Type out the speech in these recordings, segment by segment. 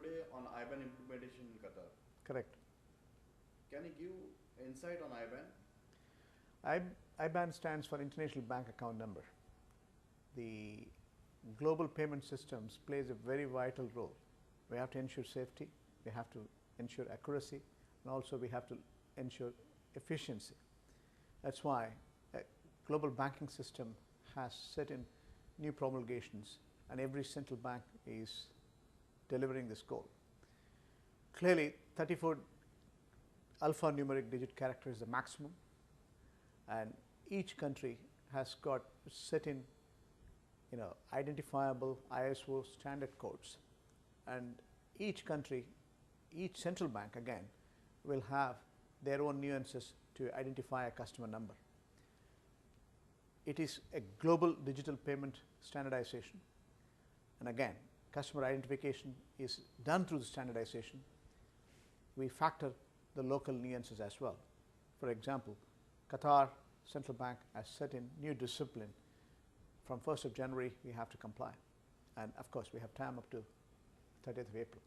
today on IBAN implementation in Qatar. Correct. Can you give insight on IBAN? IBAN stands for International Bank Account Number. The global payment systems plays a very vital role. We have to ensure safety, we have to ensure accuracy, and also we have to ensure efficiency. That's why a global banking system has certain new promulgations, and every central bank is delivering this goal. Clearly, 34 alphanumeric digit character is the maximum, and each country has got certain identifiable ISO standard codes, and each country, each central bank again will have their own nuances to identify a customer number. It is a global digital payment standardization, and again customer identification is done through the standardization. We factor the local nuances as well. For example, Qatar Central Bank has set in new discipline. From 1st of January we have to comply, and of course we have time up to 30th of April.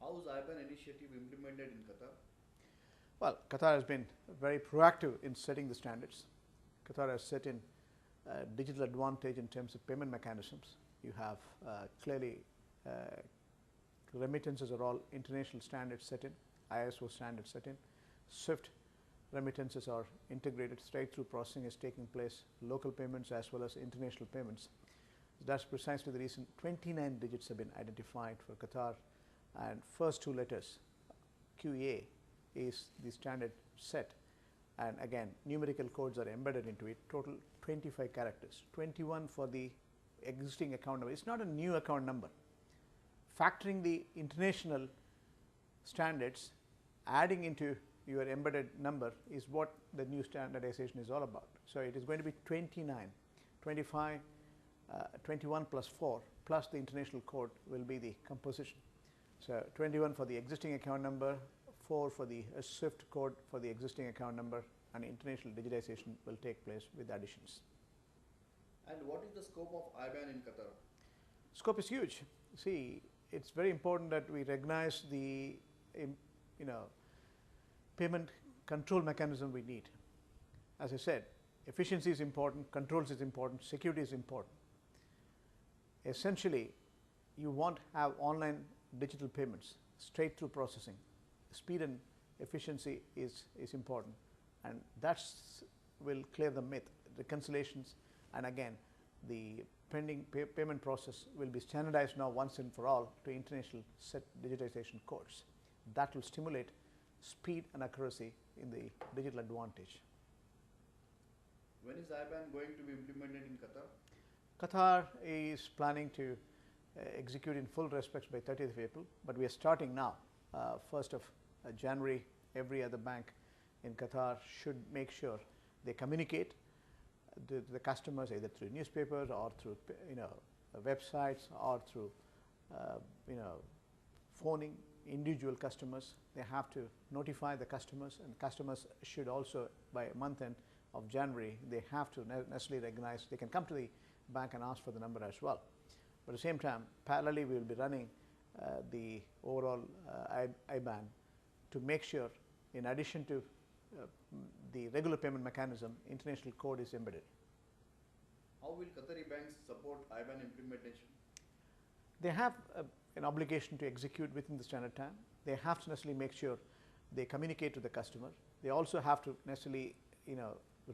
How is IBAN initiative implemented in Qatar? Well, Qatar has been very proactive in setting the standards. Qatar has set in digital advantage in terms of payment mechanisms. You have clearly remittances are all international standards set in, ISO standards set in. SWIFT remittances are integrated, straight through processing is taking place, local payments as well as international payments. That's precisely the reason 29 digits have been identified for Qatar, and first two letters QA is the standard set, and again numerical codes are embedded into it. Total 25 characters, 21 for the existing account number. It's not a new account number. Factoring the international standards, adding into your embedded number is what the new standardization is all about. So it is going to be 29, 25, 21 plus 4 plus the international code will be the composition. So 21 for the existing account number, 4 for the SWIFT code for the existing account number, and international digitization will take place with additions. And what is the scope of IBAN in Qatar? Scope is huge. See, it's very important that we recognize the payment control mechanism we need. As I said, efficiency is important, controls is important, security is important. Essentially, you want to have online digital payments, straight through processing. Speed and efficiency is important, and that will clear the myth, reconciliations, and again the pending payment process will be standardized now once and for all to international set digitization codes. That will stimulate speed and accuracy in the digital advantage. When is IBAN going to be implemented in Qatar? Qatar is planning to execute in full respects by 30th of April, but we are starting now. 1st of January, every other bank in Qatar should make sure they communicate to the customers either through newspapers or through websites or through phoning individual customers. They have to notify the customers, and customers should also, by month end of January, they have to necessarily recognize. They can come to the bank and ask for the number as well. But at the same time, parallelly we will be running the overall IBAN to make sure, in addition to the regular payment mechanism, international code is embedded. How will Qatari banks support IBAN implementation? They have an obligation to execute within the standard time. They have to necessarily make sure they communicate to the customer. They also have to necessarily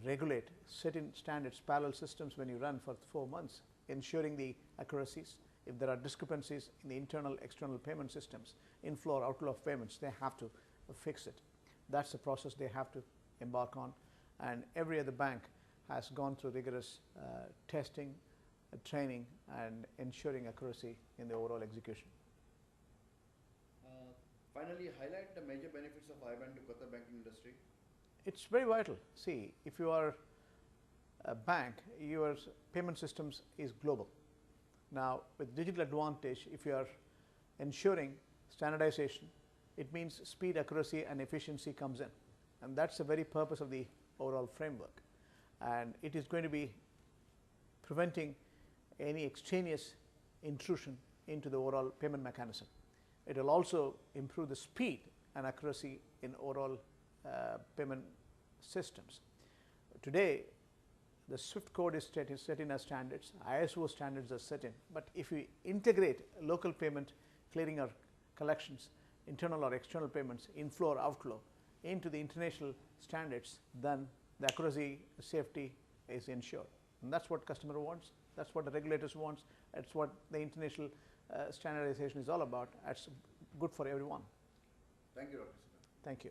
regulate certain standards, parallel systems when you run for 4 months, ensuring the accuracies. If there are discrepancies in the internal external payment systems, inflow or outflow of payments, they have to fix it. That's the process they have to embark on, and every other bank has gone through rigorous testing, training, and ensuring accuracy in the overall execution. Finally, highlight the major benefits of IBAN to Qatar banking industry. It's very vital. See, if you are a bank, your payment systems is global. Now, with digital advantage, if you are ensuring standardization, it means speed, accuracy, and efficiency comes in, and that's the very purpose of the overall framework. And it is going to be preventing any extraneous intrusion into the overall payment mechanism. It will also improve the speed and accuracy in overall payment systems. Today, the SWIFT code is set in as standards, ISO standards are set in, but if we integrate local payment clearing or collections, internal or external payments, inflow or outflow into the international standards, then the accuracy, safety is ensured. And that's what customer wants, that's what the regulators want, that's what the international standardization is all about. That's good for everyone. Thank you, Dr. Siddharth. Thank you.